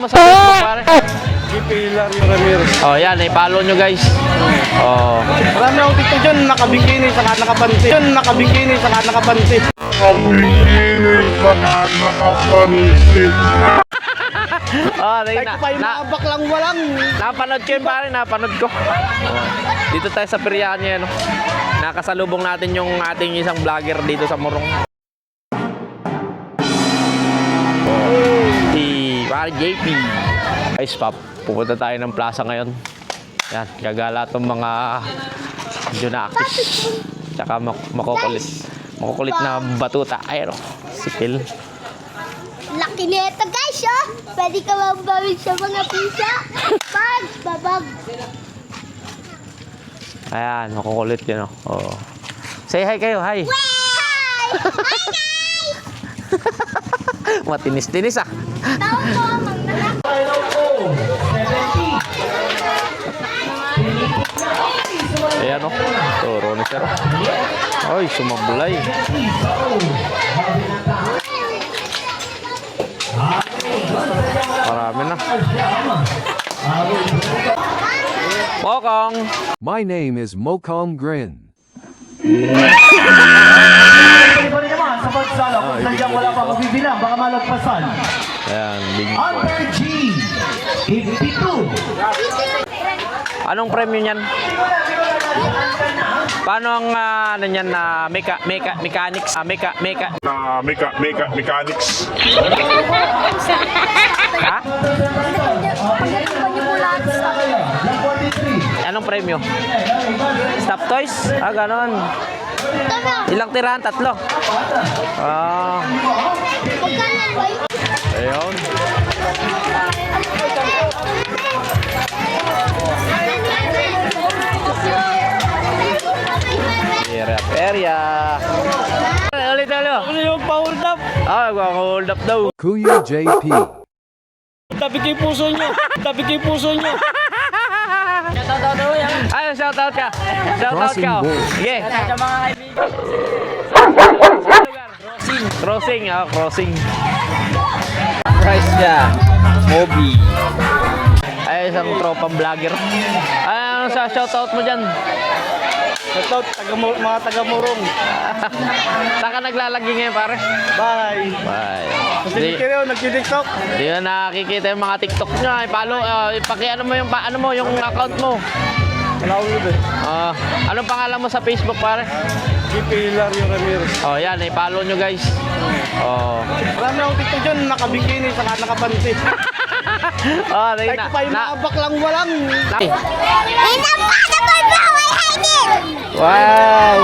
Sa Facebook, pare. Hilario Ramirez. Oh, yan, i-follow nyo guys. Oh. Marami akong TikTok dyan, nakabikini, saka nakapanti. Nakabikini, saka nakapanti. Oh, Kahit pa yung mga baklang walang. napanood ko yun, pare, napanood ko. Dito tayo sa Perianya, no? Nakasalubong natin yung ating isang vlogger dito sa Morong. Si pare JP. Guys, pupunta tayo ng plaza ngayon. Yan, gagala itong mga Junakis. Tsaka makukulit na batuta. Ayun, si Phil. Laki nito guys, oh. Pwede ka mabawin sa mga pisa. Bag, babag. Ayan, makukulit yun, oh. Oh. Say hi kayo, hi. Hi! Hi guys! Matinis-tinis, ah. Tao ko, mga Ayan, oh. Turo ni sir. Ay, sumablay. Marami na. Mokong! My name is Mokong Grin. Iba rin naman sa pagsala kung sadyang wala pa mabibilang, baka malagpasan. Ayan, big boy. Under G, 52. Anong premyo niyan? Paano ang ano niyan na mechanics? Mechanics. Ha? pagdating niyo po lahat sa Anong premyo? Stop toys? Ah, ganon. Ilang tirahan? 3? Ah, pagkanan, boy. ayun. Area. Ulit. Ano yung pa-hold up? Ah, hold up daw. Kuya JP. Tabi kay puso nyo. Tabi kay puso nyo. Ay, shoutout ka. Shoutout Crossing ka. Bull. Sige. Crossing, crossing. Price niya. Moby. Ay, isang tropang vlogger. Ay, ano sa shoutout mo dyan? Ito, mga taga-murong. Saan ka naglalagi ngayon, pare? Bye. Bye. Kasi kayo, nag-TikTok. Hindi na nakikita yung mga TikTok nyo. I-follow, ipaki-ano mo yung account mo. Wala ko yun eh. Anong pangalan mo sa Facebook, pare? Hilario Ramirez. Oh, yan, i-follow nyo guys. Oh. Marami akong TikTok dyan, nakabikini, saka nakapanti. Oh, Kahit pa yung mga baklang walang. Inapaka mo bawal, Haydin! Wow!